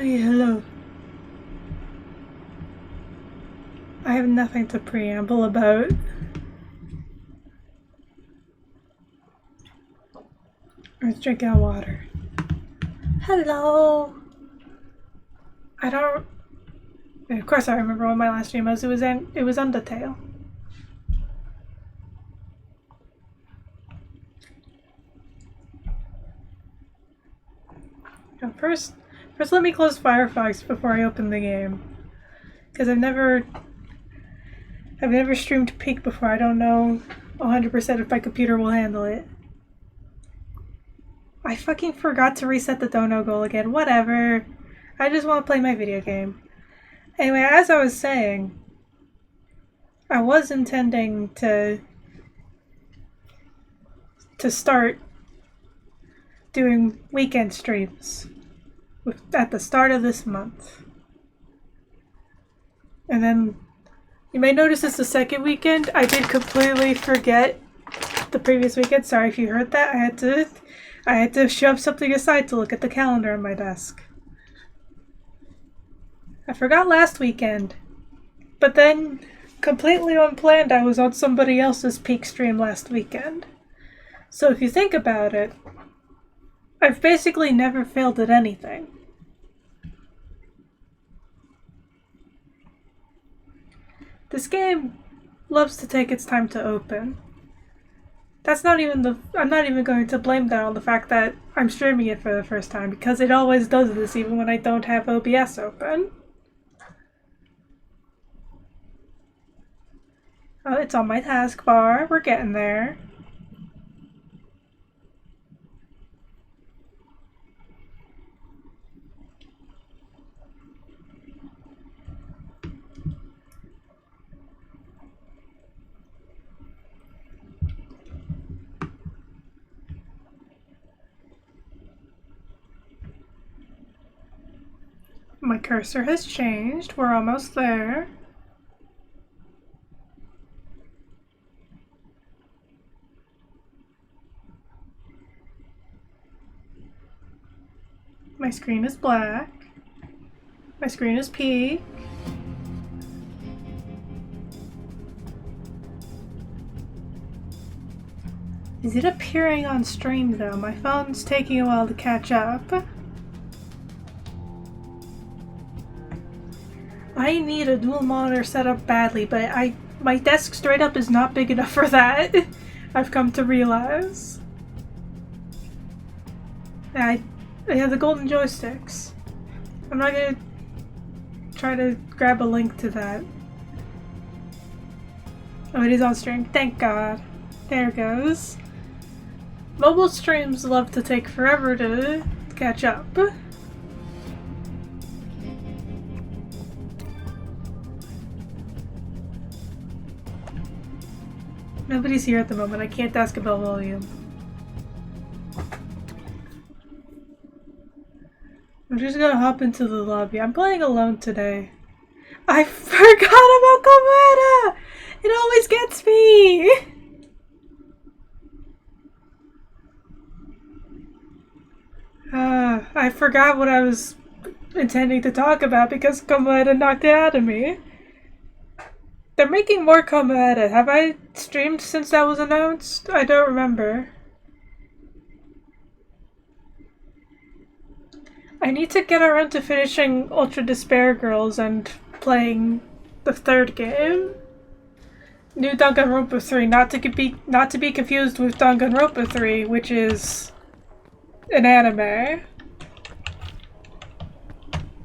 Hello. I have nothing to preamble about. Let's drink our water. Hello. I don't. Of course, I remember what my last stream was. It was Undertale. Now first, let me close Firefox before I open the game, because I've never streamed Peak before. I don't know 100% if my computer will handle it. I fucking forgot to reset the dono goal again. Whatever. I just want to play my video game. Anyway, as I was saying, I was intending to start doing weekend streams at the start of this month. And then you may notice it's the second weekend. I did completely forget the previous weekend. Sorry if you heard that. I had to shove something aside to look at the calendar on my desk. I forgot last weekend. But then, completely unplanned, I was on somebody else's Peak stream last weekend. So if you think about it, I've basically never failed at anything. This game loves to take its time to open. That's not even I'm not even going to blame that on the fact that I'm streaming it for the first time, because it always does this even when I don't have OBS open. Oh, it's on my taskbar. We're getting there. My cursor has changed. We're almost there. My screen is black. My screen is pink. Is it appearing on stream though? My phone's taking a while to catch up. I need a dual monitor setup badly, but my desk straight up is not big enough for that. I've come to realize. I have the golden joysticks. I'm not gonna try to grab a link to that. Oh, it is on stream. Thank God. There it goes. Mobile streams love to take forever to catch up. Nobody's here at the moment. I can't ask about volume. I'm just gonna hop into the lobby. I'm playing alone today. I forgot about Cometa! It always gets me! I forgot what I was intending to talk about because Cometa knocked it out of me. They're making more Cometa. Have I streamed since that was announced? I don't remember. I need to get around to finishing Ultra Despair Girls and playing the third game. New Danganronpa 3, not to be confused with Danganronpa 3, which is an anime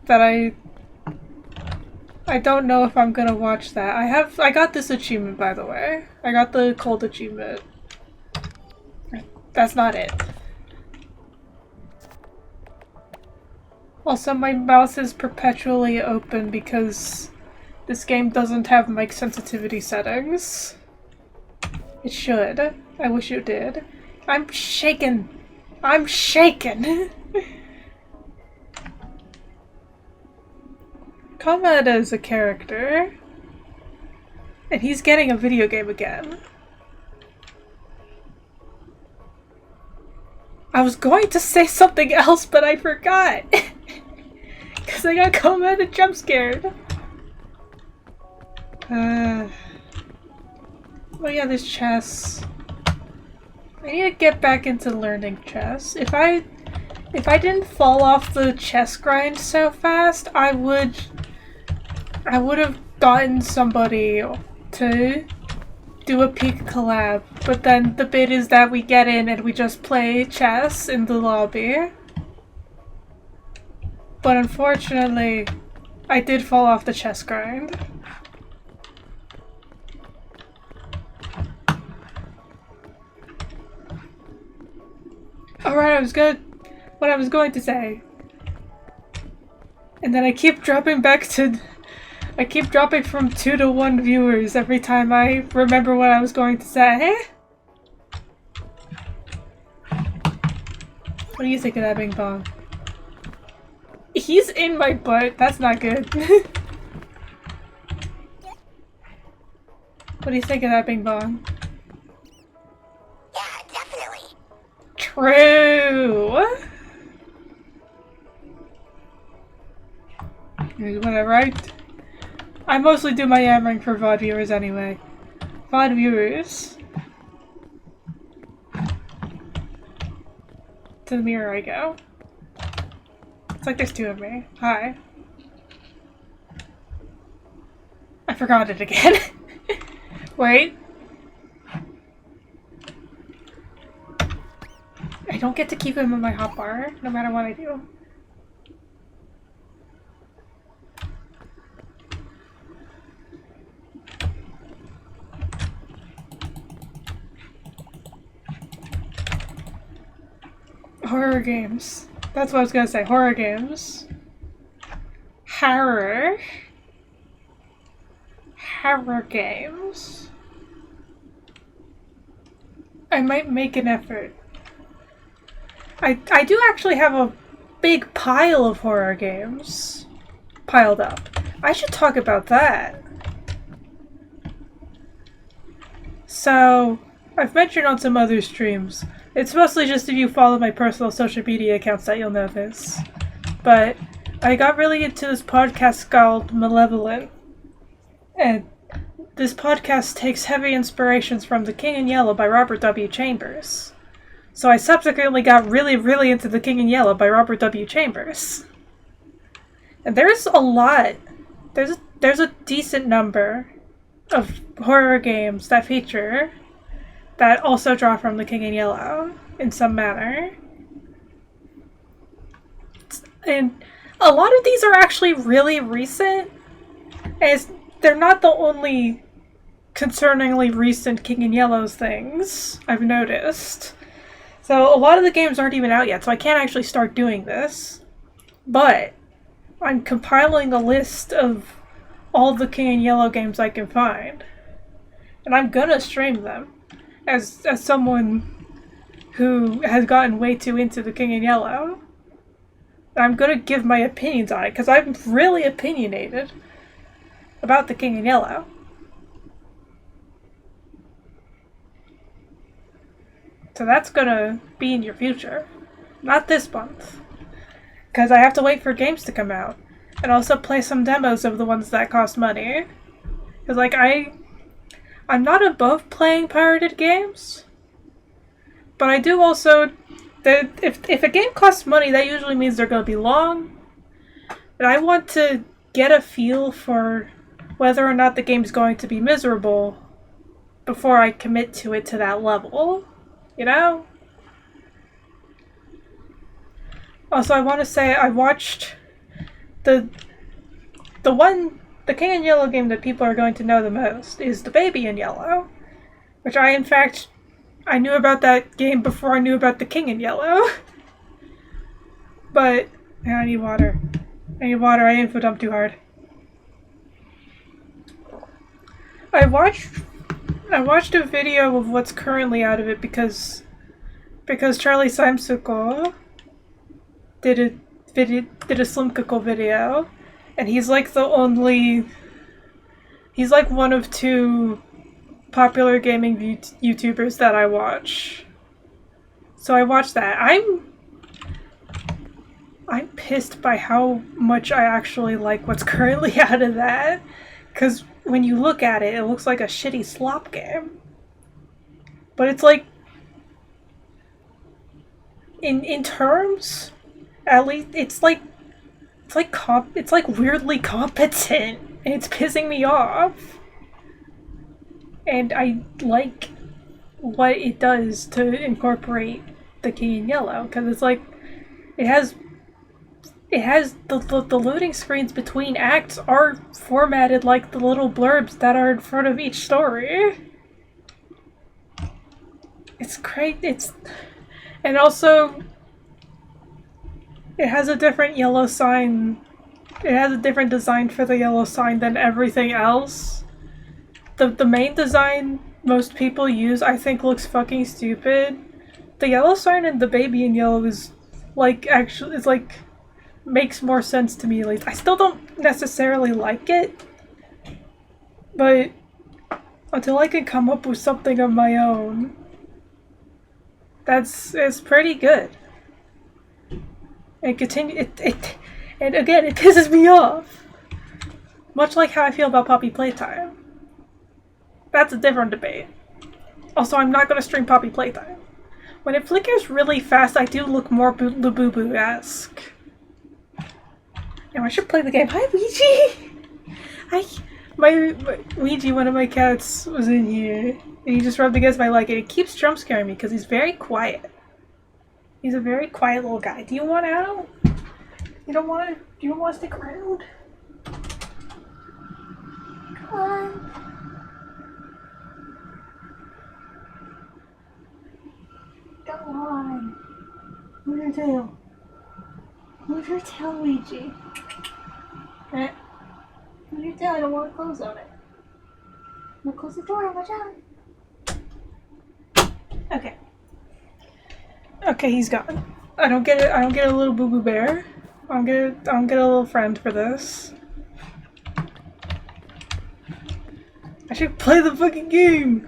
that I don't know if I'm gonna watch that. I got this achievement, by the way. I got the cold achievement. That's not it. Also, my mouth is perpetually open because this game doesn't have mic sensitivity settings. It should. I wish it did. I'm shaken. I'm shaken. Cometa is a character. And he's getting a video game again. I was going to say something else, but I forgot. because I got caught and jump scared. Oh yeah, there's chess. I need to get back into learning chess. If I didn't fall off the chess grind so fast, I would have gotten somebody to do a peak collab. But then the bit is that we get in and we just play chess in the lobby. But unfortunately, I did fall off the chess grind. Alright, what I was going to say. And then I keep dropping from 2 to 1 viewers every time I remember what I was going to say. What do you think of that, Bing Bong? He's in my butt. That's not good. What do you think of that, Bing Bong? Yeah, definitely. True. Whatever. I mostly do my yammering for VOD viewers anyway. VOD viewers. To the mirror I go. It's like there's 2 of me. Hi. I forgot it again. Wait. I don't get to keep him in my hotbar, no matter what I do. Horror games. That's what I was gonna say. Horror games. Horror games. I might make an effort. I do actually have a big pile of horror games piled up. I should talk about that. So, I've mentioned on some other streams. It's mostly just if you follow my personal social media accounts that you'll know this. But I got really into this podcast called Malevolent. And this podcast takes heavy inspirations from The King in Yellow by Robert W. Chambers. So I subsequently got really into The King in Yellow by Robert W. Chambers. And there's a lot. There's a decent number of horror games that feature that also draw from The King in Yellow in some manner. And a lot of these are actually really recent, as they're not the only concerningly recent King in Yellow's things I've noticed. So a lot of the games aren't even out yet, so I can't actually start doing this. But I'm compiling a list of all the King in Yellow games I can find. And I'm gonna stream them. As someone who has gotten way too into The King in Yellow, I'm gonna give my opinions on it, because I'm really opinionated about The King in Yellow. So that's gonna be in your future. Not this month. Because I have to wait for games to come out. And also play some demos of the ones that cost money. Because, like, I'm not above playing pirated games. But I do also... If a game costs money, that usually means they're going to be long. And I want to get a feel for whether or not the game's going to be miserable before I commit to it to that level. You know? Also, I want to say I watched the King in Yellow game that people are going to know the most is The Baby in Yellow, which I knew about that game before I knew about The King in Yellow. But I need water. I info dump too hard. I watched a video of what's currently out of it because Charlie Simesicle did a Slimcicle video, and he's like one of 2 popular gaming YouTubers that I watch. So I watched that. I'm pissed by how much I actually like what's currently out of that. Because when you look at it, it looks like a shitty slop game. But it's like, in terms, at least it's like weirdly competent, and it's pissing me off. And I like what it does to incorporate the key in yellow, because it's like it has the loading screens between acts are formatted like the little blurbs that are in front of each story. It's great. And also it has a different yellow sign. It has a different design for the yellow sign than everything else. The main design most people use, I think, looks fucking stupid. The yellow sign and the baby in yellow is like actually it's like makes more sense to me. Like I still don't necessarily like it, but until I can come up with something of my own, it's pretty good. And and again it pisses me off. Much like how I feel about Poppy Playtime. That's a different debate. Also, I'm not gonna stream Poppy Playtime. When it flickers really fast, I do look more Labubu-esque. And I should play the game. Hi, Ouija! My Ouija, one of my cats, was in here. And he just rubbed against my leg, and it keeps jump scaring me because he's very quiet. He's a very quiet little guy. Do you want out? You don't want to? Do you want to stick around? Come on. Come on. Move your tail. Move your tail, Ouija. Okay. Move your tail. I don't want to close on it. I'm gonna close the door. Watch out. Okay. Okay, he's gone. I don't get it. I don't get a little boo boo bear. I don't get a little friend for this. I should play the fucking game.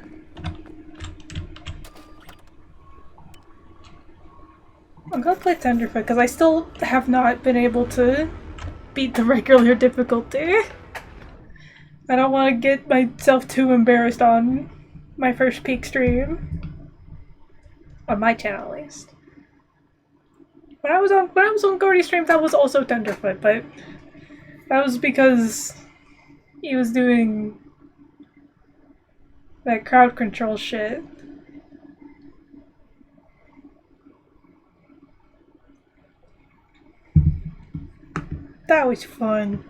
I'm gonna play Tenderfoot because I still have not been able to beat the regular difficulty. I don't want to get myself too embarrassed on my first peak stream. On my channel, at least. When I was on Gordy's stream, that was also Tenderfoot, but that was because he was doing that crowd control shit. That was fun.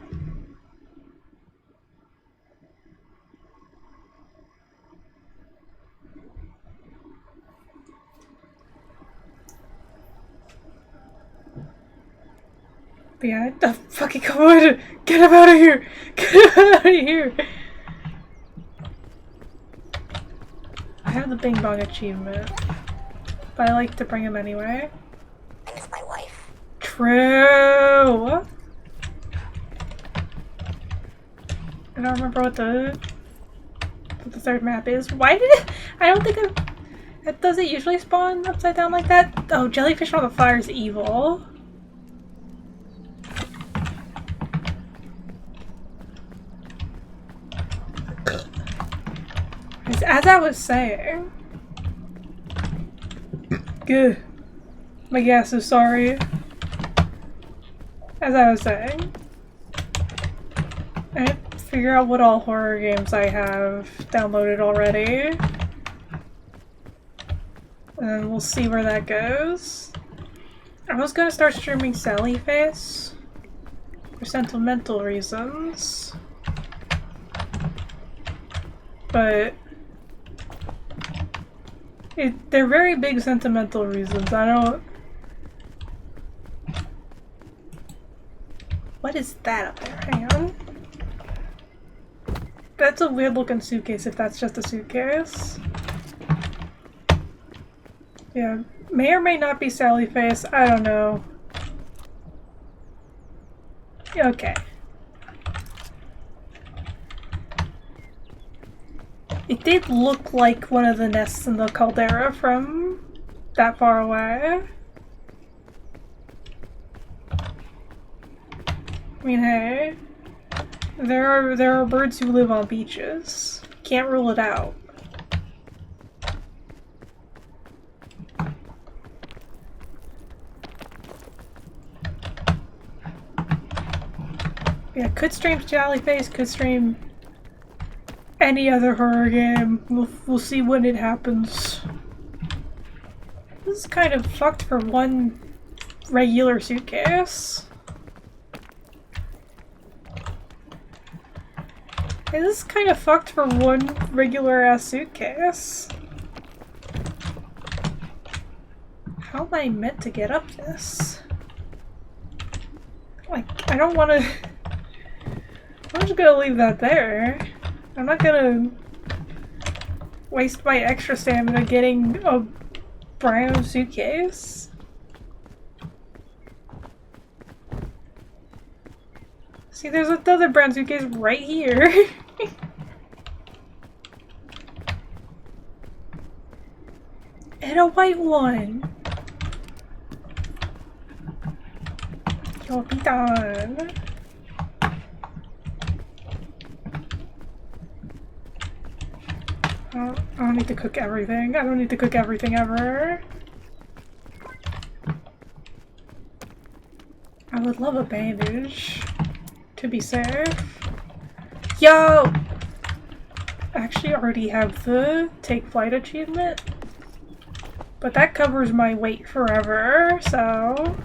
But yeah, oh, fucking come on! Get him out of here! Get him out of here! I have the Bing Bong achievement, but I like to bring him anyway. I miss my wife. True! I don't remember what the third map is. Why did it? I don't think it does it usually spawn upside down like that? Oh, jellyfish on the fire is evil. As I was saying, good. My gas is sorry. As I was saying, I have to figure out what all horror games I have downloaded already, and then we'll see where that goes. I was gonna start streaming Sally Face for sentimental reasons, but they're very big sentimental reasons. I don't... What is that up there? Hang on. That's a weird looking suitcase if that's just a suitcase. Yeah, may or may not be Sally Face. I don't know. Okay. It did look like one of the nests in the caldera from that far away. I mean, hey, there are birds who live on beaches. Can't rule it out. Yeah, could stream Jollyface, could stream any other horror game. We'll see when it happens. This is kind of fucked for one regular suitcase. Hey, this is kind of fucked for one regular ass suitcase. How am I meant to get up this? Like, I don't want to... I'm just gonna leave that there. I'm not gonna waste my extra stamina getting a brown suitcase. See, there's another brown suitcase right here. And a white one. You'll be done. I don't need to cook everything. I don't need to cook everything ever. I would love a bandage, to be safe. Yo! I actually already have the take flight achievement, but that covers my weight forever, so...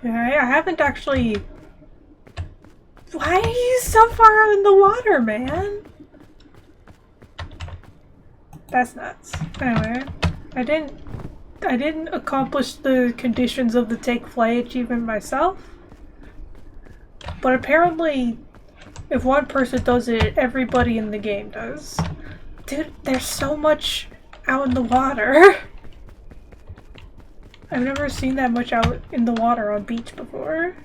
Yeah, I haven't actually... Why are you so far out in the water, man? That's nuts. Anyway, I didn't accomplish the conditions of the take flight achievement myself. But apparently, if one person does it, everybody in the game does. Dude, there's so much out in the water. I've never seen that much out in the water on beach before.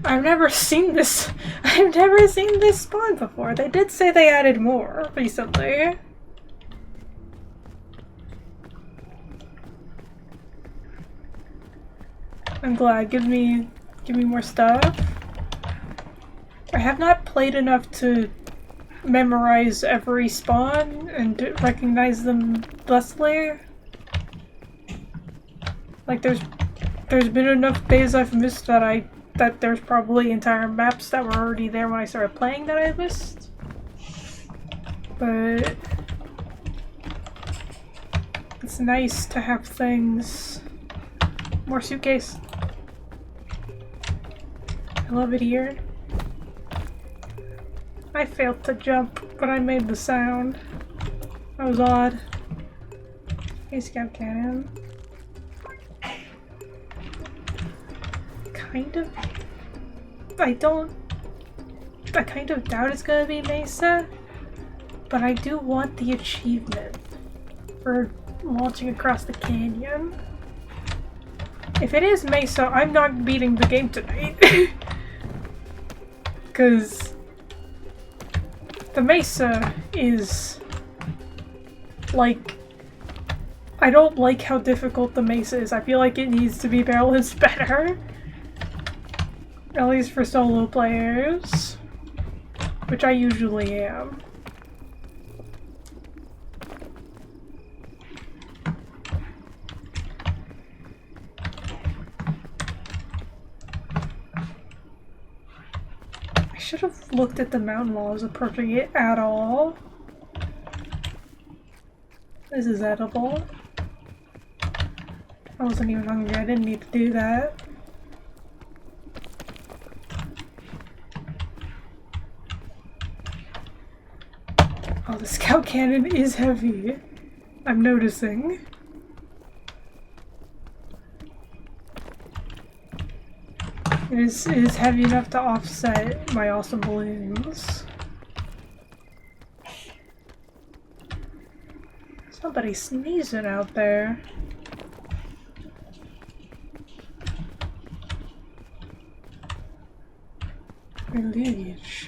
I've never seen this spawn before. They did say they added more recently. I'm glad. Give me more stuff. I have not played enough to memorize every spawn and to recognize them thusly. Like there's been enough days I've missed that there's probably entire maps that were already there when I started playing that I missed. But it's nice to have things. More suitcase. I love it here. I failed to jump, but I made the sound. That was odd. Hey, scout cannon. Kind of. I kind of doubt it's gonna be Mesa, but I do want the achievement for launching across the canyon. If it is Mesa, I'm not beating the game tonight. Because the Mesa is like, I don't like how difficult the Mesa is. I feel like it needs to be balanced better. At least for solo players, which I usually am. I should have looked at the mountain while I was approaching it at all. This is edible. I wasn't even hungry, I didn't need to do that. Oh, the scout cannon is heavy. I'm noticing. It is heavy enough to offset my awesome balloons. Somebody's sneezing out there. Release.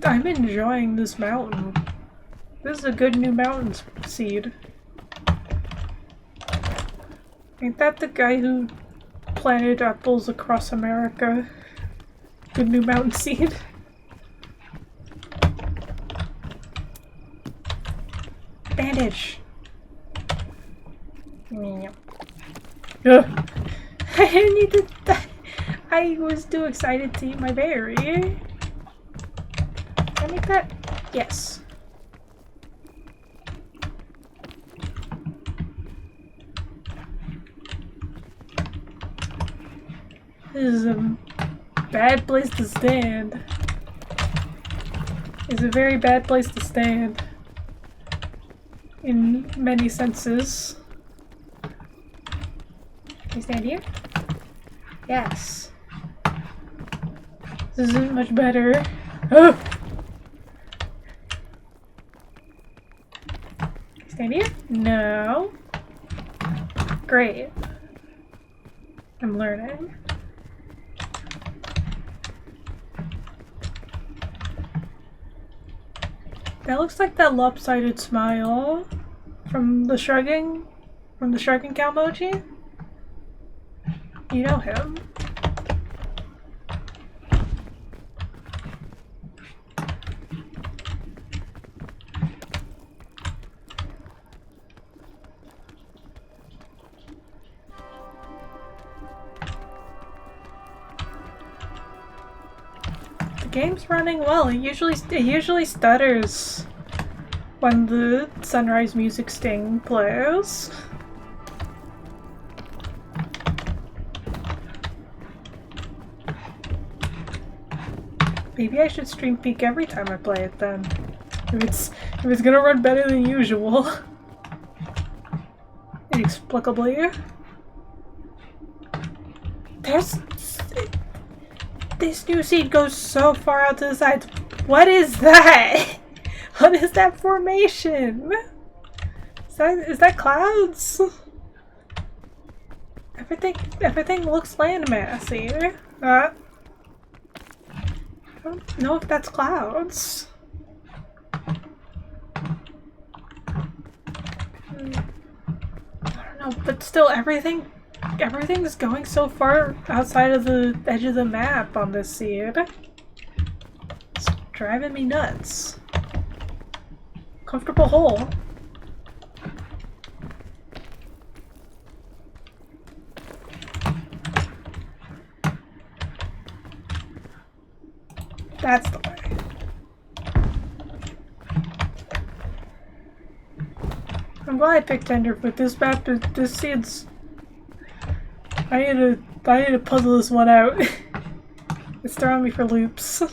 I'm enjoying this mountain. This is a good new mountain seed. Ain't that the guy who planted apples across America? Good new mountain seed. Bandage. Ugh. I didn't need to. I was too excited to eat my berry. Can I make that? Yes. This is a bad place to stand. It's a very bad place to stand. In many senses. Can you stand here? Yes. This isn't much better. Oh! Can you stand here? No. Great. I'm learning. That looks like that lopsided smile from the shrugging cow emoji. You know him. The game's running well. It usually stutters when the sunrise music sting plays. Maybe I should stream peek every time I play it then. If it's gonna run better than usual. Inexplicably. This new seed goes so far out to the sides. What is that? What is that formation? Is that clouds? Everything looks landmassy. I don't know if that's clouds. I don't know, but still everything's going so far outside of the edge of the map on this seed. It's driving me nuts. Comfortable hole. That's the way. I'm glad I picked Tenderfoot. This map, this seed's. I need to puzzle this one out. It's throwing me for loops.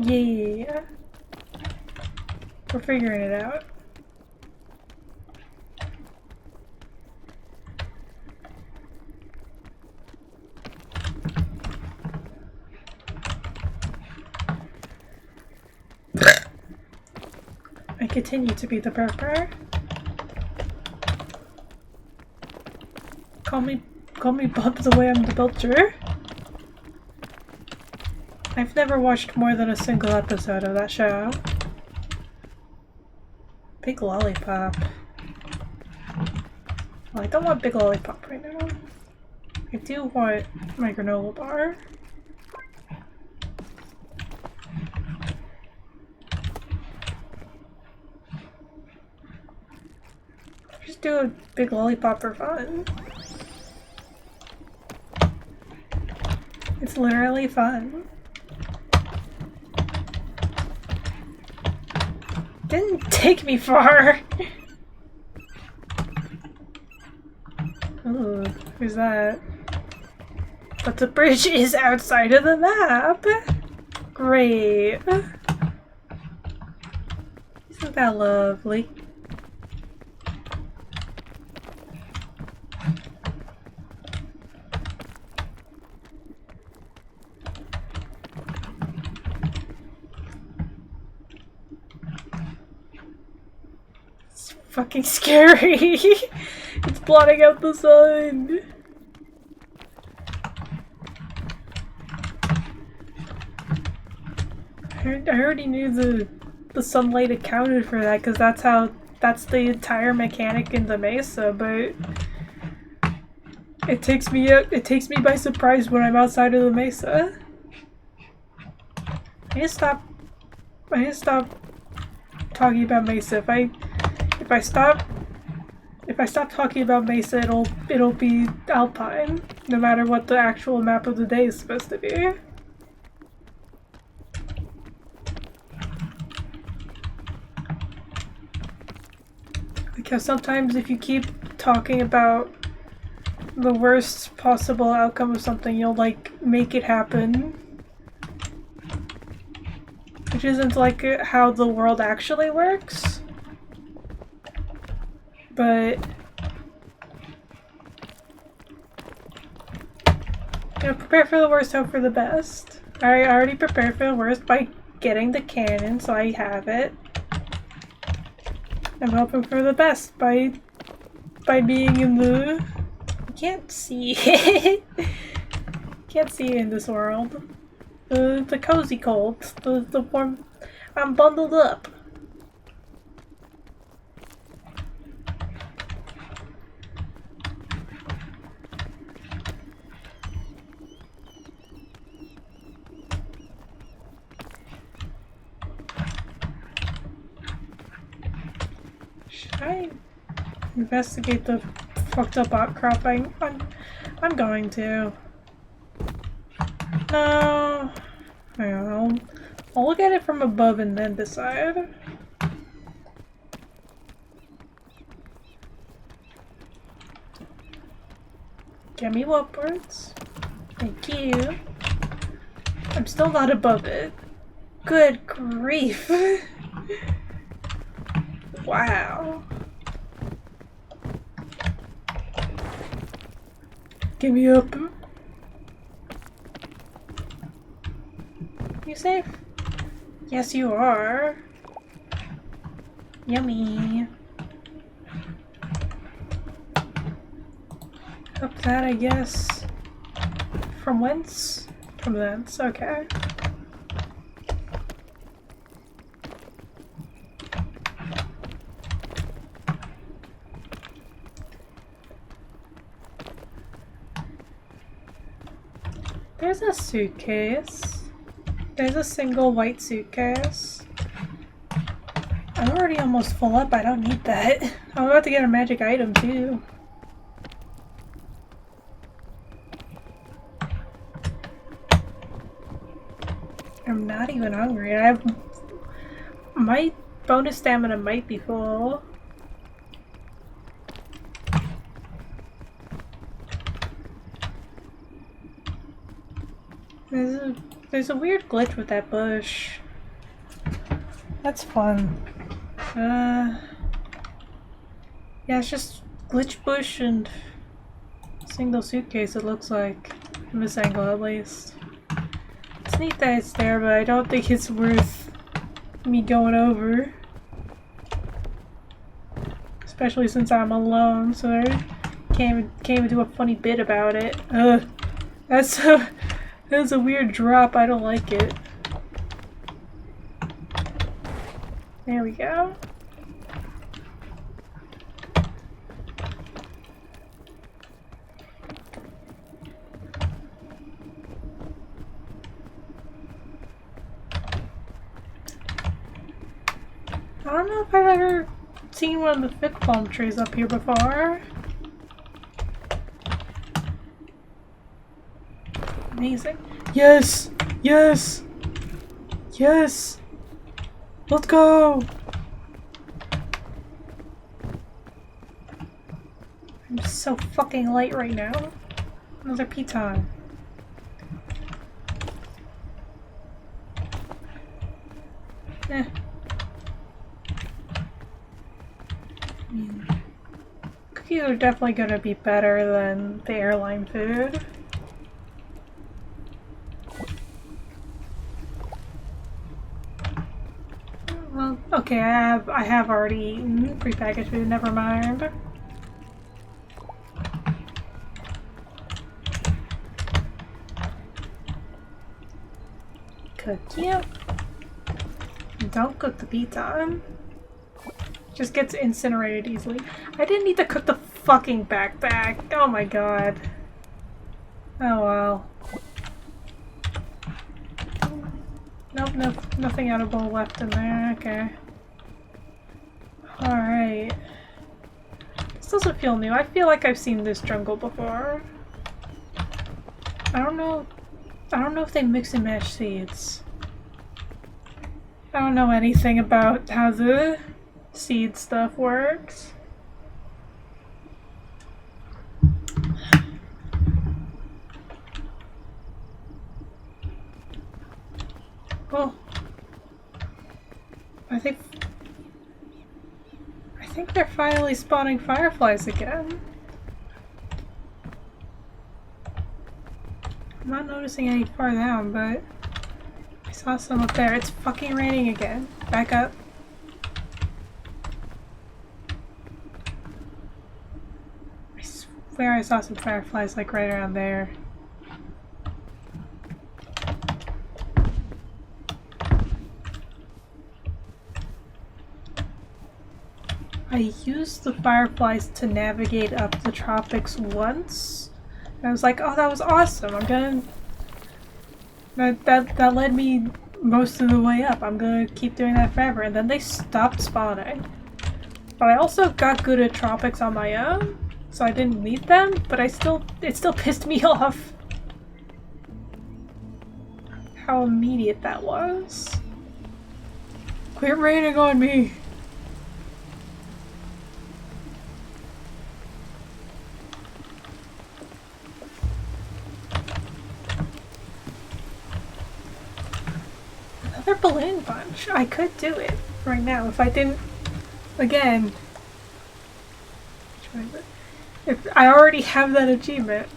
Yeah. We're figuring it out. I continue to be the burper. Call me Bub the way I'm the Belcher. I've never watched more than a single episode of that show. Big Lollipop. Well, I don't want Big Lollipop right now. I do want my granola bar. Just do a Big Lollipop for fun. It's literally fun. Didn't take me far. Ooh, who's that? But the bridge is outside of the map. Great. Isn't that lovely? fucking scary. It's blotting out the sun. I already knew the sunlight accounted for that because that's the entire mechanic in the Mesa, but it takes me by surprise when I'm outside of the Mesa. I need to stop talking about Mesa. If I stop talking about Mesa, it'll be Alpine, no matter what the actual map of the day is supposed to be. Because sometimes if you keep talking about the worst possible outcome of something, you'll like make it happen. Which isn't like how the world actually works. But you know, prepare for the worst, hope for the best. I already prepared for the worst by getting the cannon, so I have it. I'm hoping for the best by being in the... I can't see it. Can't see it in this world. The cozy cold. The warm... I'm bundled up. Should I investigate the fucked up outcropping? I'm going to. No. Hang on, I'll look at it from above and then decide. Get me upwards. Thank you. I'm still not above it. Good grief. Wow. Get me up. You safe? Yes, you are. Yummy. Up that, I guess. From whence? From thence, okay. There's a suitcase. There's a single white suitcase. I'm already almost full up, I don't need that. I'm about to get a magic item too. I'm not even hungry. I have... My bonus stamina might be full. There's a weird glitch with that bush. That's fun. Yeah, it's just glitch bush and single suitcase, it looks like. From this angle at least. It's neat that it's there, but I don't think it's worth me going over. Especially since I'm alone, so I can't even do a funny bit about it. Ugh. That's a weird drop, I don't like it. There we go. I don't know if I've ever seen one of the fig palm trees up here before. Amazing. Yes! Yes! Yes! Let's go! I'm so fucking light right now. Another piton. Eh. Cookies are definitely gonna be better than the airline food. Well, Okay, I have already eaten prepackaged food, never mind. Cook you. Don't cook the pizza. Just gets incinerated easily. I didn't need to cook the fucking backpack. Oh my god. Oh well. Nope, nothing edible left in there. Okay. Alright. This doesn't feel new. I feel like I've seen this jungle before. I don't know if they mix and match seeds. I don't know anything about how the seed stuff works. Oh. I think they're finally spawning fireflies again. I'm not noticing any far down, but I saw some up there. It's fucking raining again. Back up. I swear I saw some fireflies like right around there. I used the fireflies to navigate up the tropics once. And I was like, oh, that was awesome. I'm gonna... That led me most of the way up. I'm gonna keep doing that forever. And then they stopped spawning. But I also got good at tropics on my own, so I didn't need them, but it still pissed me off how immediate that was. Quit raining on me! Another balloon bunch. I could do it right now if I didn't. Again. If I already have that achievement.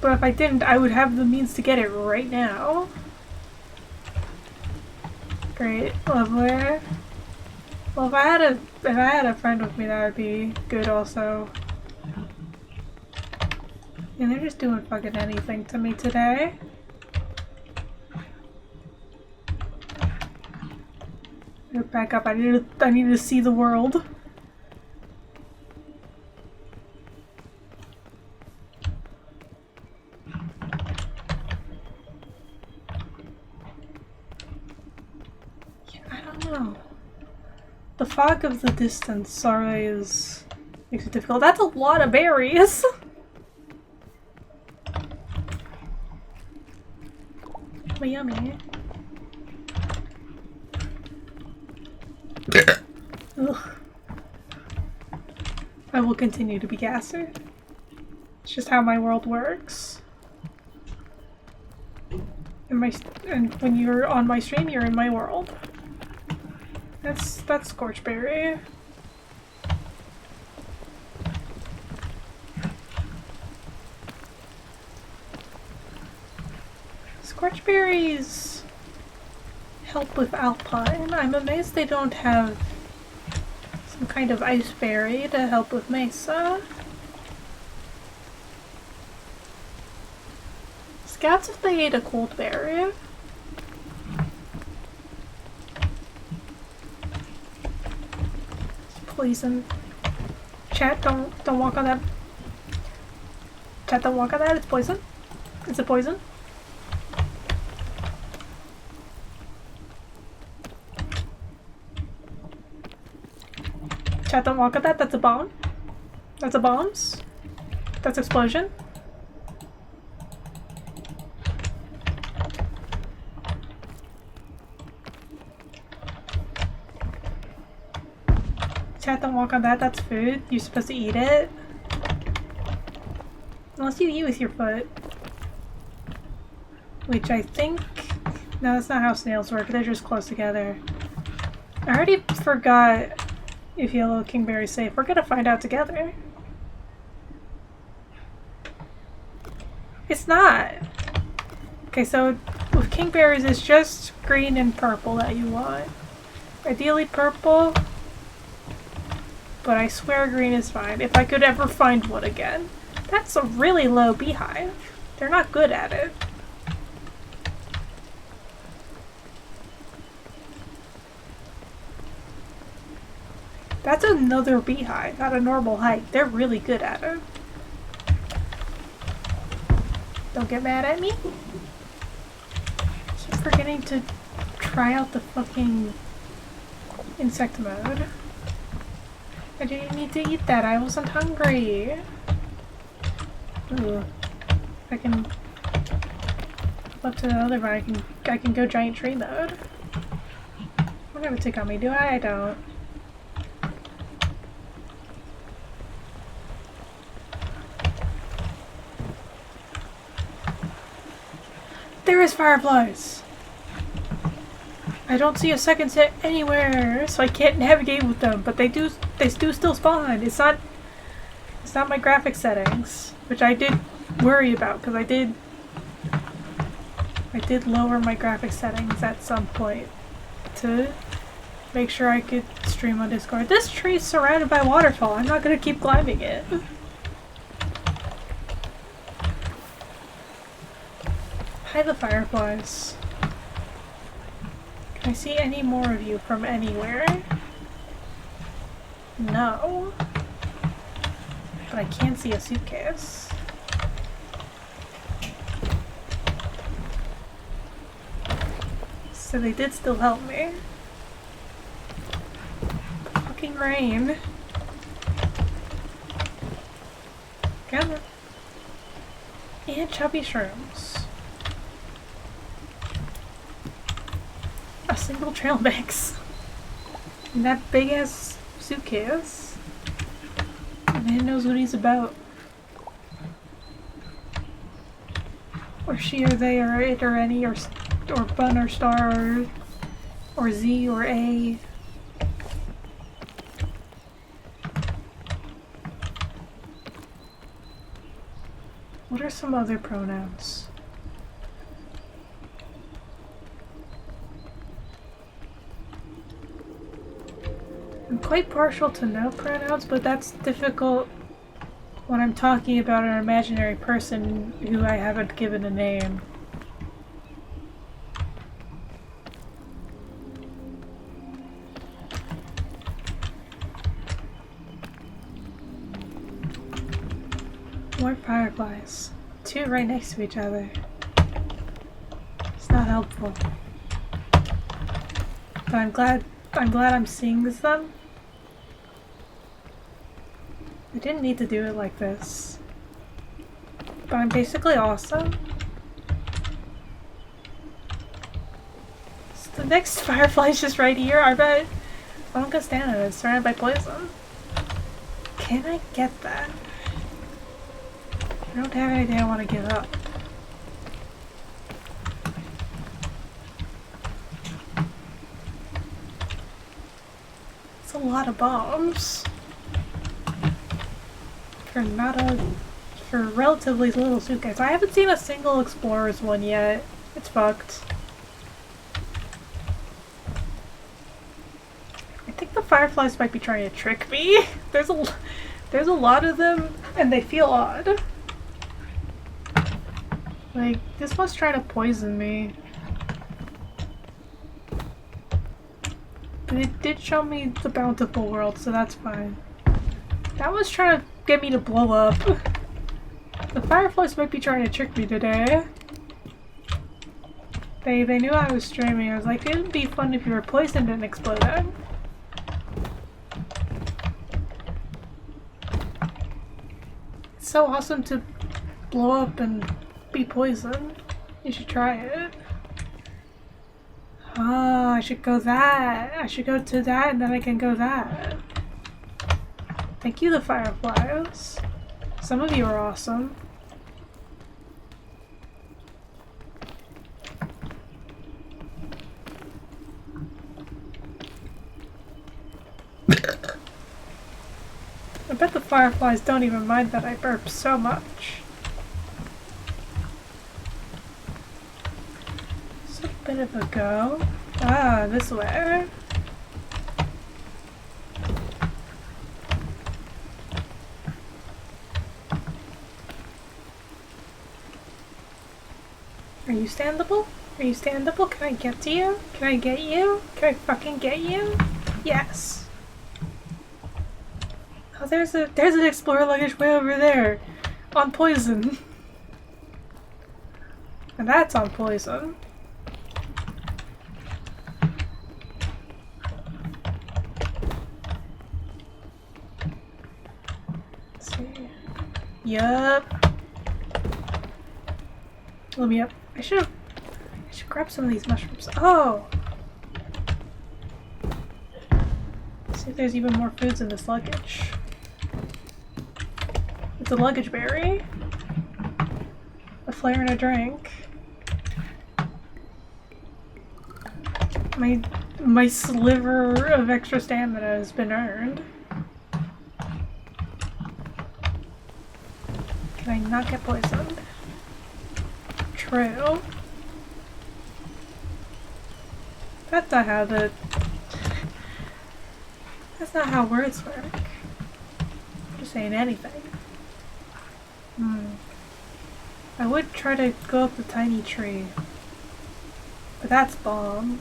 But if I didn't, I would have the means to get it right now. Great, lovely. Well, if I had a friend with me, that would be good also. And they're just doing fucking anything to me today. Back up. I need to see the world. Yeah, I don't know. The fog of the distance always makes it difficult. That's a lot of berries. But yummy. Ugh. I will continue to be gassy. It's just how my world works. And when you're on my stream, you're in my world. That's Scorchberry. Scorchberries help with Alpine. I'm amazed they don't have some kind of ice berry to help with Mesa. Scouts if they ate a cold berry. Poison. Chat, don't walk on that. Chat, don't walk on that. It's poison. Is it poison? Chat, don't walk on that. That's a bomb. That's a bombs. That's explosion. Chat, don't walk on that. That's food. You're supposed to eat it. Unless you eat with your foot. Which I think... No, that's not how snails work. They're just close together. I already forgot if Yellow Kingberry's safe. We're gonna find out together. It's not. Okay, so with Kingberries, it's just green and purple that you want. Ideally purple, but I swear green is fine. If I could ever find one again. That's a really low beehive. They're not good at it. That's another beehive at a normal height. They're really good at it. Don't get mad at me. Keep forgetting to try out the fucking insect mode. I didn't need to eat that. I wasn't hungry. Ooh. I can up to the other one. I can go giant tree mode. I don't have a tick on me, do I? I don't. There is fireflies! I don't see a second set anywhere, so I can't navigate with them, but they do still spawn. It's not my graphic settings, which I did worry about, because I did lower my graphic settings at some point to make sure I could stream on Discord. This tree is surrounded by waterfall. I'm not gonna keep climbing it. Hi, the fireflies. Can I see any more of you from anywhere? No. But I can see a suitcase. So they did still help me. Fucking rain. Come on. And chubby shrooms. A single trail mix. And that big ass suitcase. Man knows what he's about. Or she or they or it or any or bun or star or Z or A. What are some other pronouns? I'm quite partial to no pronouns, but that's difficult when I'm talking about an imaginary person who I haven't given a name. More fireflies. Two right next to each other. It's not helpful. But I'm glad I'm seeing them. I didn't need to do it like this. But I'm basically awesome. So the next firefly's just right here. I bet I don't go stand it. It's surrounded by poison. Can I get that? I don't have anything I want to give up. It's a lot of bombs. For relatively little suitcase. I haven't seen a single explorer's one yet. It's fucked. I think the fireflies might be trying to trick me. There's a lot of them and they feel odd. Like, this one's trying to poison me. But it did show me the bountiful world, so that's fine. That one's trying to get me to blow up. The fireflies might be trying to trick me today. They knew I was streaming. I was like, it would be fun if you were poisoned and exploded. It's so awesome to blow up and be poisoned. You should try it. Oh, I should go that. I should go to that and then I can go that. Thank you, the fireflies. Some of you are awesome. I bet the fireflies don't even mind that I burp so much. It's a bit of a go. Ah, this way. Are you standable? Are you standable? Can I get to you? Can I get you? Can I fucking get you? Yes. Oh, there's an explorer luggage way over there. On poison. And that's on poison. Let's see. Yup. Let me up. I should grab some of these mushrooms. Oh! Let's see if there's even more foods in this luggage. It's a luggage berry. A flare and a drink. My sliver of extra stamina has been earned. Can I not get poisoned? True. That's not how that's not how words work. I'm just saying anything. I would try to go up the tiny tree. But that's bomb.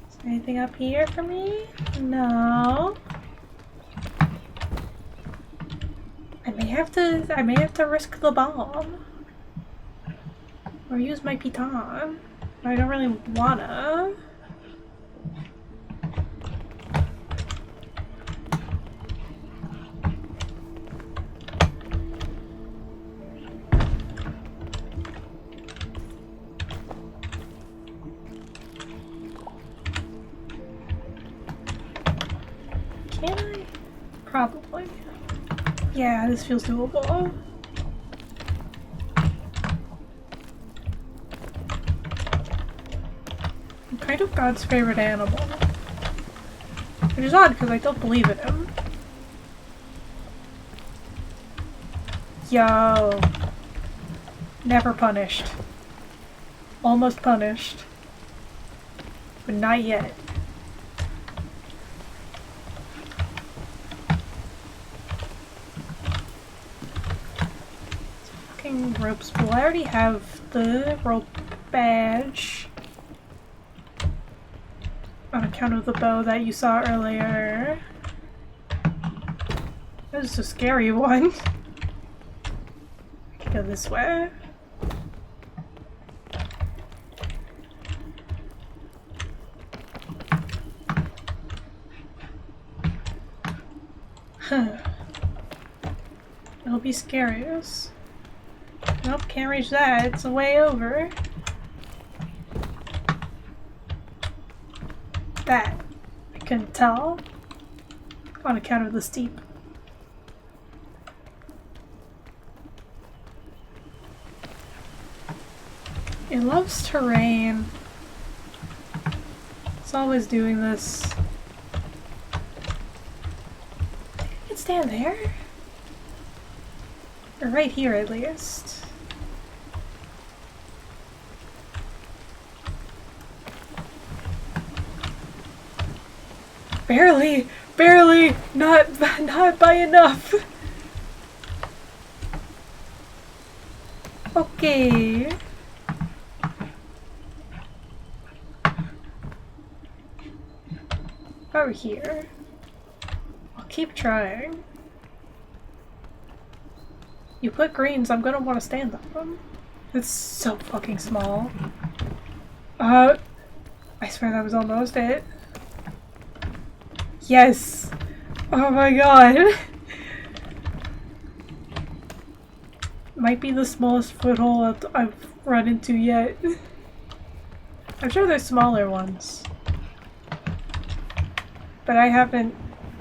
Is there anything up here for me? No. I may have to risk the bomb. Or use my piton. I don't really wanna. Can I? Probably. Yeah, this feels doable. I'm kind of God's favorite animal. Which is odd because I don't believe in him. Yo. Never punished. Almost punished. But not yet. Fucking rope spool. I already have the rope badge. On account of the bow that you saw earlier. This is a scary one. I can go this way. Huh. It'll be scariest. Nope, can't reach that. It's a way over. That I couldn't tell on account of the steep. It loves terrain. It's always doing this. I can stand there. Or right here at least. Barely, not by enough. Okay. Over here. I'll keep trying. You put greens, I'm gonna want to stand on them. It's so fucking small. I swear that was almost it. Yes! Oh my god! Might be the smallest foothold I've run into yet. I'm sure there's smaller ones. But I haven't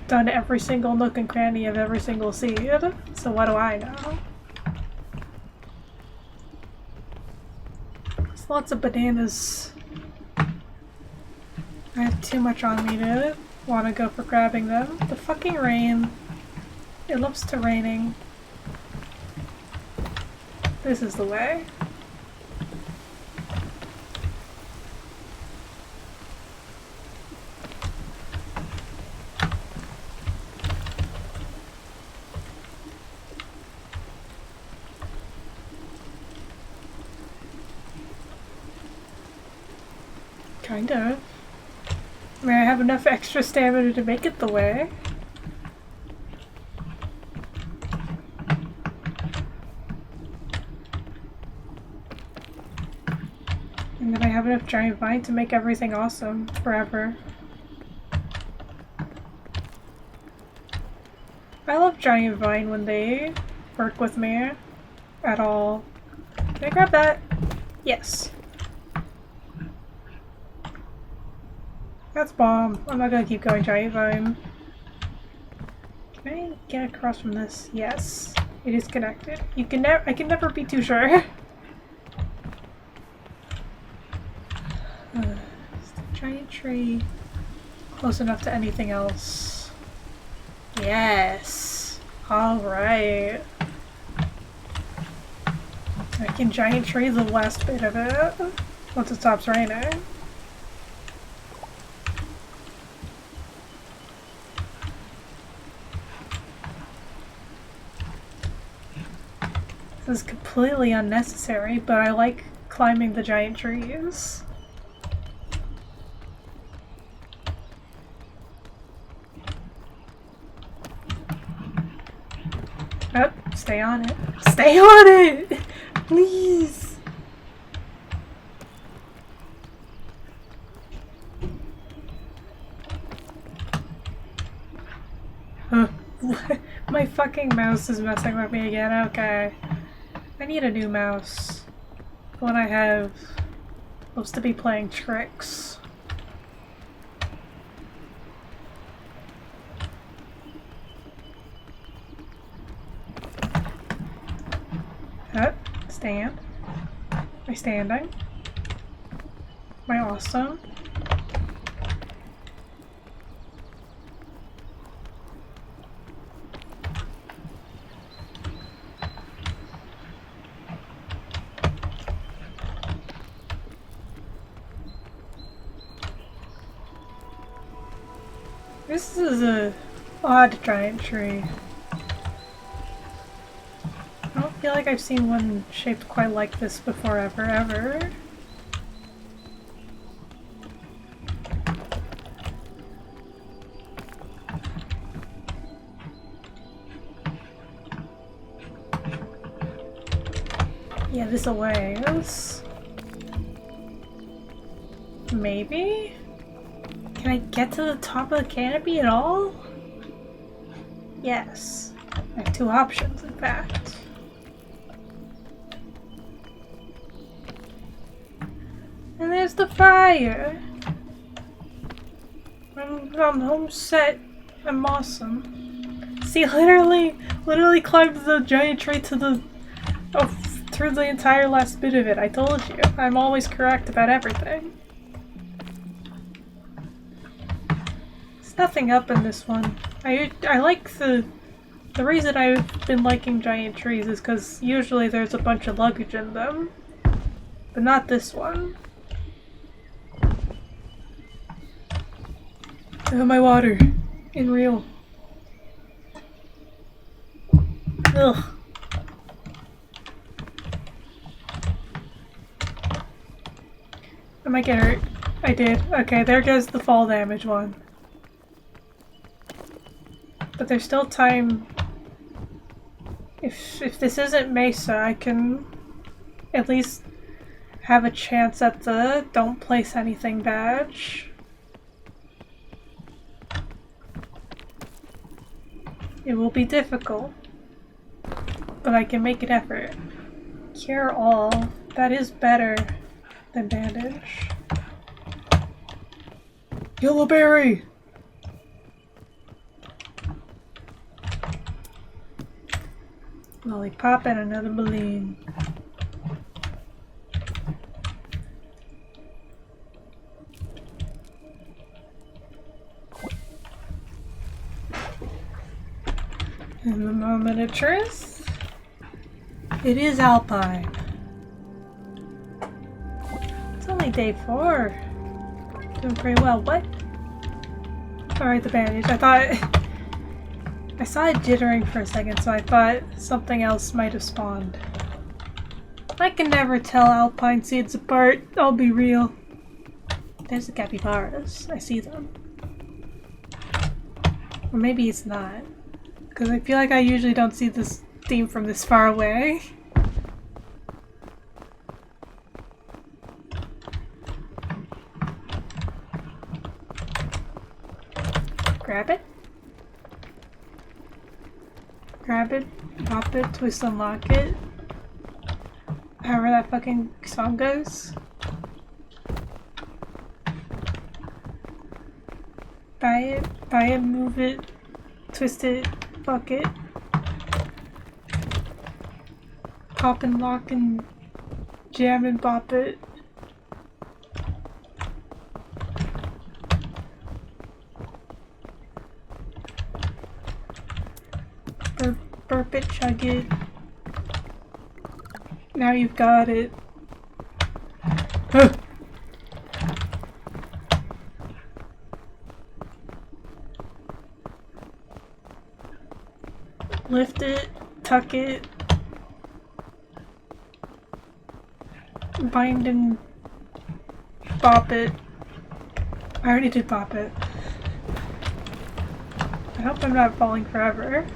done every single nook and cranny of every single seed, so what do I know? There's lots of bananas. I have too much on me to want to go for grabbing them. The fucking rain. It loves to raining. This is the way. Kind of. I mean, I have enough extra stamina to make it the way. And then I have enough giant vine to make everything awesome forever. I love giant vine when they work with me at all. Can I grab that? Yes. That's bomb. I'm not gonna keep going giant vine. Can I get across from this? Yes. It is connected. You can I can never be too sure. Is the giant tree close enough to anything else? Yes. Alright. I can giant tree the last bit of it once it stops raining. This is completely unnecessary, but I like climbing the giant trees. Oh, stay on it. Stay on it! Please! Huh. My fucking mouse is messing with me again. Okay. I need a new mouse. The one I have supposed to be playing tricks. Oh, stand. Am I standing? Am I awesome? This is a odd giant tree. I don't feel like I've seen one shaped quite like this before ever. Yeah, this away. Maybe? Can I get to the top of the canopy at all? Yes. I have two options, in fact. And there's the fire! I'm home set. I'm awesome. See, literally climbed the giant tree to the... Oh, through the entire last bit of it. I told you. I'm always correct about everything. Nothing up in this one. I like the reason I've been liking giant trees is because usually there's a bunch of luggage in them, but not this one. Oh, my water. In real. Ugh. I might get hurt. I did. Okay, there goes the fall damage one. But there's still time. If this isn't Mesa, I can at least have a chance at the don't place anything badge. It will be difficult, but I can make an effort. Cure all. That is better than bandage. Yellowberry! Lollipop and another balloon. In the moment of truth, it is Alpine. It's only day 4. Doing pretty well. What? Alright, the bandage. I saw it jittering for a second, so I thought something else might have spawned. I can never tell alpine seeds apart, I'll be real. There's the capybaras. I see them. Or maybe it's not. Because I feel like I usually don't see this theme from this far away. Grab it. Grab it, pop it, twist, unlock it. However that fucking song goes. Buy it, move it, twist it, fuck it. Pop and lock and jam and bop it. Burp it, chug it. Now you've got it. Huh. Lift it, tuck it, bind and bop it. I already did bop it. I hope I'm not falling forever.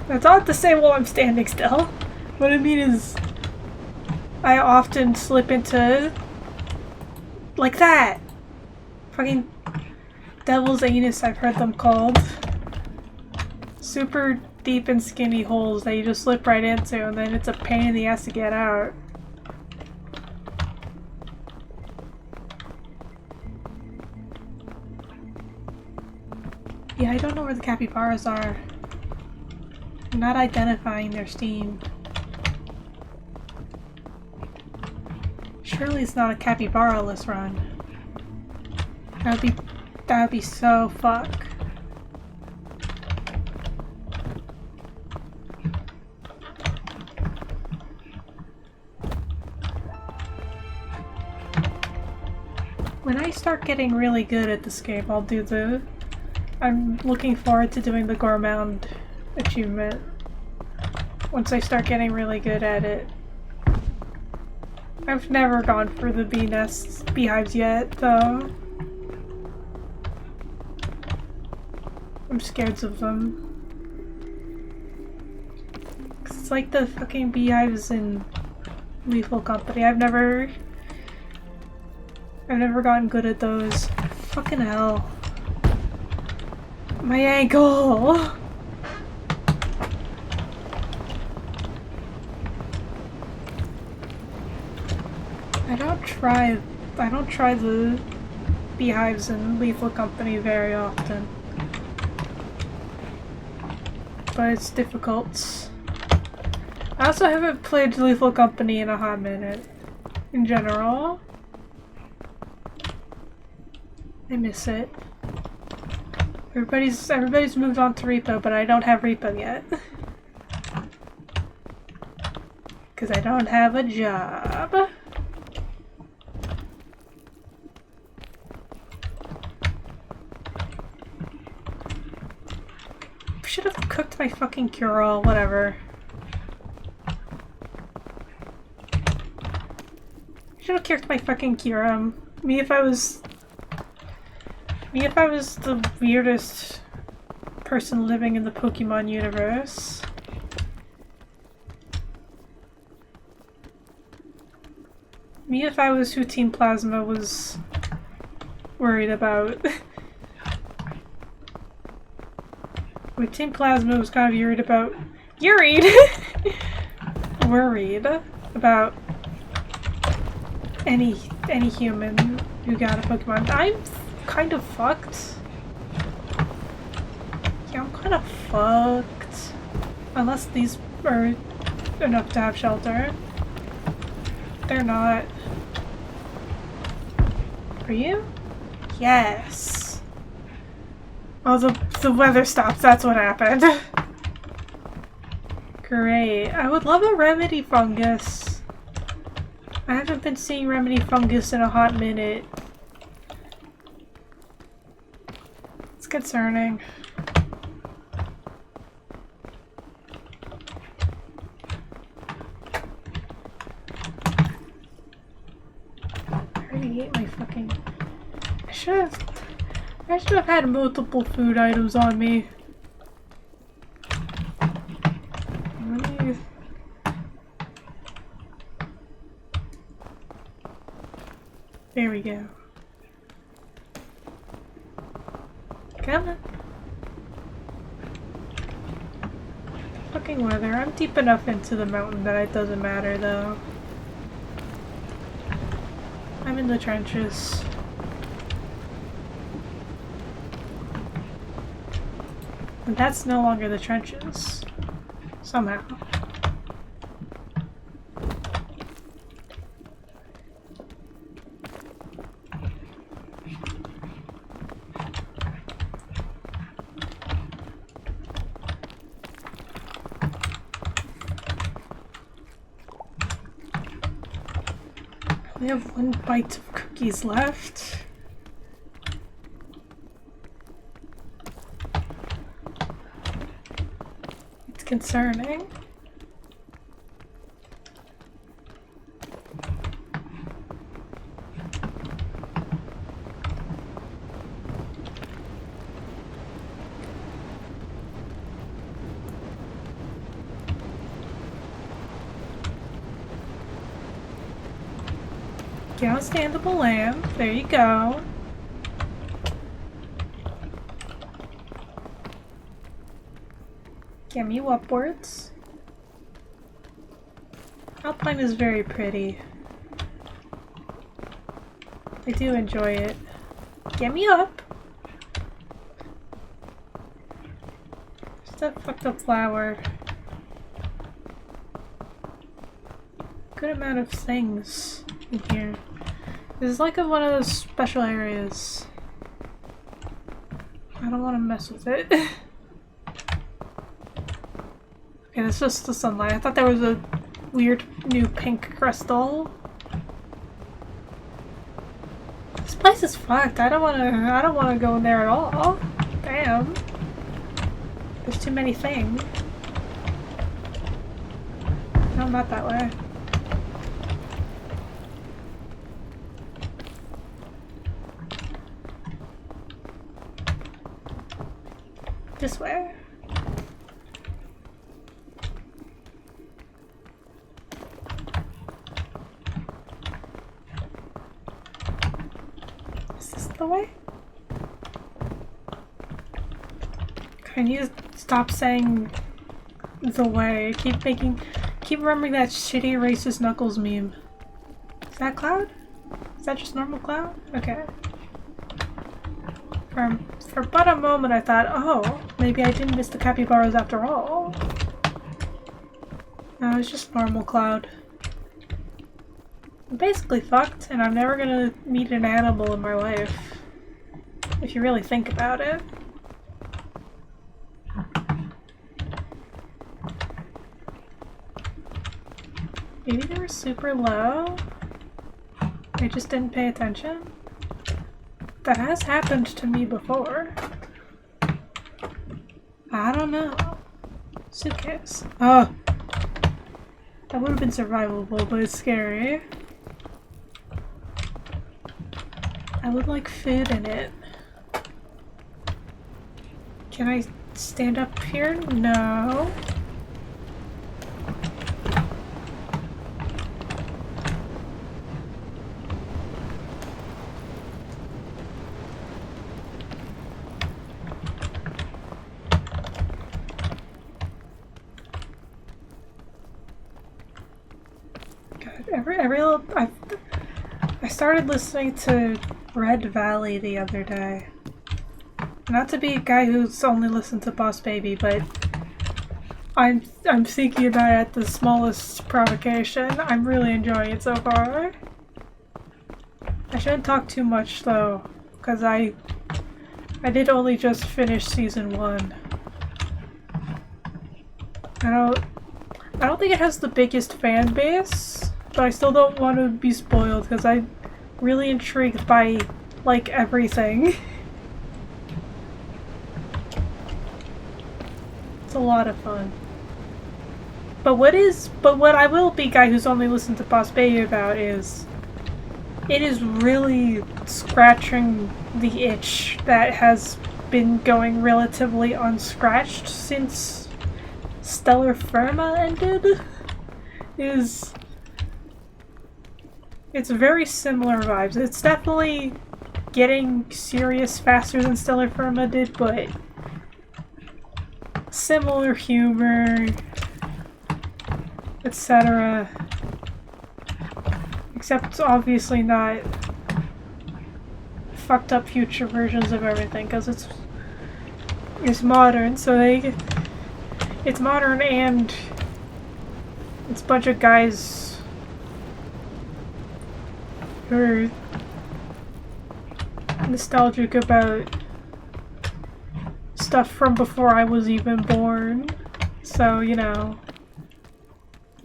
That's not to say while I'm standing still. What I mean is, I often slip into like that. Fucking devil's anus, I've heard them called. Super deep and skinny holes that you just slip right into, and then it's a pain in the ass to get out. Yeah, I don't know where the capybaras are. I'm not identifying their steam. Surely it's not a capybara-less run. That would be so fuck. When I start getting really good at this game, I'll do the... I'm looking forward to doing the Gourmand achievement. Once I start getting really good at it. I've never gone for the bee nests, beehives yet, though. I'm scared of them. 'Cause it's like the fucking beehives in Lethal Company. I've never gotten good at those. Fucking hell. My ankle! I don't try the beehives in Lethal Company very often. But it's difficult. I also haven't played Lethal Company in a hot minute. In general. I miss it. Everybody's moved on to Repo, but I don't have Repo yet. Cause I don't have a job. Should have cooked my fucking Curel, whatever. Should have cooked my fucking Curum. Me if I was the weirdest person living in the Pokemon universe. Me if I was who Team Plasma was worried about. With Team Plasma was kind of worried about... worried about any human who got a Pokemon. I'm kind of fucked. Yeah, I'm kind of fucked. Unless these are enough to have shelter. They're not. Are you? Yes. Oh, the weather stops. That's what happened. Great. I would love a remedy fungus. I haven't been seeing remedy fungus in a hot minute. It's concerning. ate my fucking... I should have had multiple food items on me. There we go. Come on. Fucking weather. I'm deep enough into the mountain that it doesn't matter though. I'm in the trenches. And that's no longer the trenches. Somehow. We have one bite of cookies left. It's concerning. Understandable lamb. There you go. Get you upwards. Alpine is very pretty. I do enjoy it. Get me up. Just that fucked up flower. Good amount of things in here. This is like one of those special areas. I don't want to mess with it. Okay, that's just the sunlight. I thought there was a weird new pink crystal. This place is fucked. I don't wanna go in there at all. Damn. There's too many things. No, not that way. This way. Is this the way? Can you stop saying the way? Keep remembering that shitty racist Knuckles meme. Is that Cloud? Is that just normal Cloud? Okay. For but a moment I thought, oh, maybe I didn't miss the capybaras after all. No, it's just normal Cloud. I'm basically fucked, and I'm never gonna meet an animal in my life. If you really think about it. Maybe they were super low. I just didn't pay attention. That has happened to me before. I don't know. Suitcase. Oh! That would have been survivable, but it's scary. I would like food in it. Can I stand up here? No. I started listening to Red Valley the other day. Not to be a guy who's only listened to Boss Baby, but I'm thinking about it at the smallest provocation. I'm really enjoying it so far. I shouldn't talk too much though, because I did only just finish season 1. I don't think it has the biggest fan base, but I still don't want to be spoiled because I'm really intrigued by, like, everything. It's a lot of fun. But what I will be guy who's only listened to Boss Baby about is it is really scratching the itch that has been going relatively unscratched since Stellar Firma ended. It's very similar vibes. It's definitely getting serious faster than Stellar Firma did, but similar humor, etc. Except it's obviously not fucked up future versions of everything, because it's modern, so it's modern and it's a bunch of guys who are nostalgic about stuff from before I was even born. So, you know,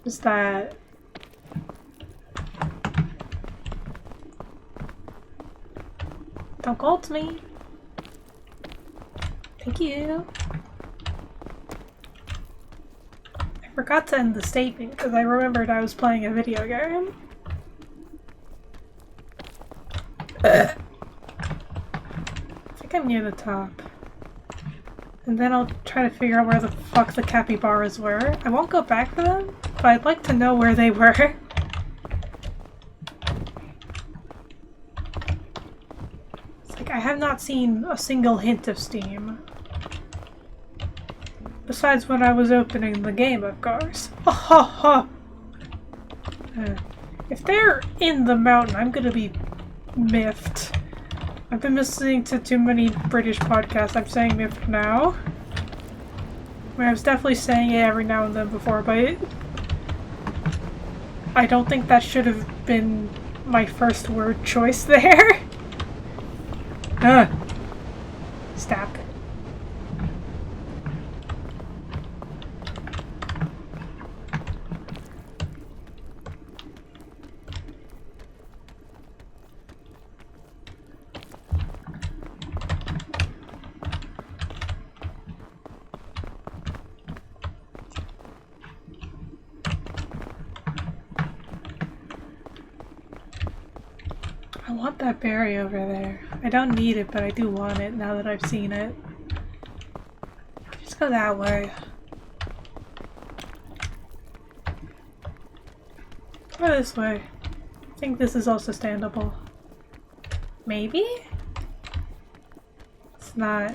is that. Don't call to me. Thank you. I forgot to end the statement because I remembered I was playing a video game. I think I'm near the top. And then I'll try to figure out where the fuck the capybaras were. I won't go back for them, but I'd like to know where they were. It's like I have not seen a single hint of Steam. Besides when I was opening the game, of course. Oh, ha, ha. If they're in the mountain, I'm gonna be miffed. I've been listening to too many British podcasts. I'm saying miffed now. I mean, I was definitely saying it every now and then before, but I don't think that should have been my first word choice there. Stop. I want that berry over there. I don't need it, but I do want it now that I've seen it. Just go that way. Go this way. I think this is also standable. Maybe? It's not.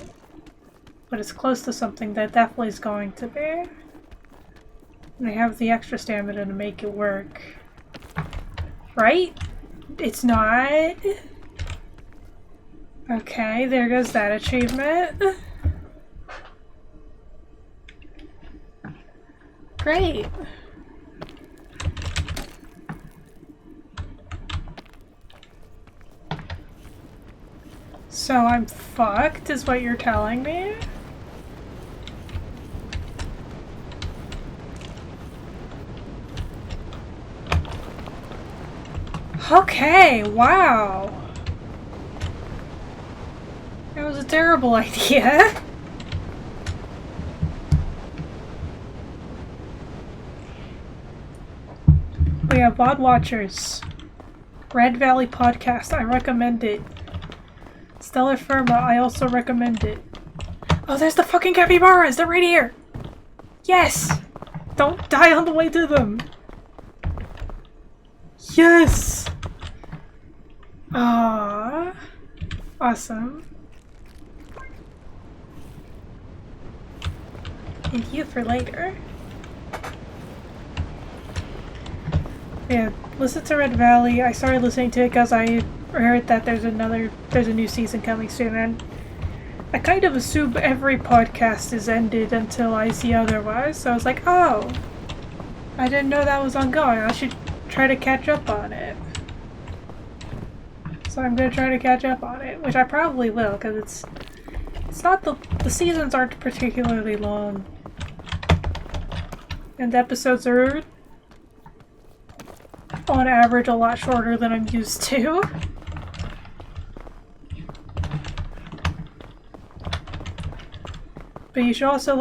But it's close to something that definitely is going to be. And I have the extra stamina to make it work. Right? It's not. Okay, there goes that achievement. Great. So I'm fucked, is what you're telling me? Okay, wow. That was a terrible idea. We have VOD Watchers. Red Valley Podcast, I recommend it. Stellar Firma, I also recommend it. Oh, there's the fucking capybaras! They're right here! Yes! Don't die on the way to them! Yes! Ah, awesome. And you for later. Yeah, listen to Red Valley. I started listening to it because I heard that there's a new season coming soon, and I kind of assume every podcast is ended until I see otherwise, so I was like, oh, I didn't know that was ongoing. I should try to catch up on it. So I'm gonna try to catch up on it, which I probably will, because it's not the seasons aren't particularly long. And the episodes are on average a lot shorter than I'm used to. But you should also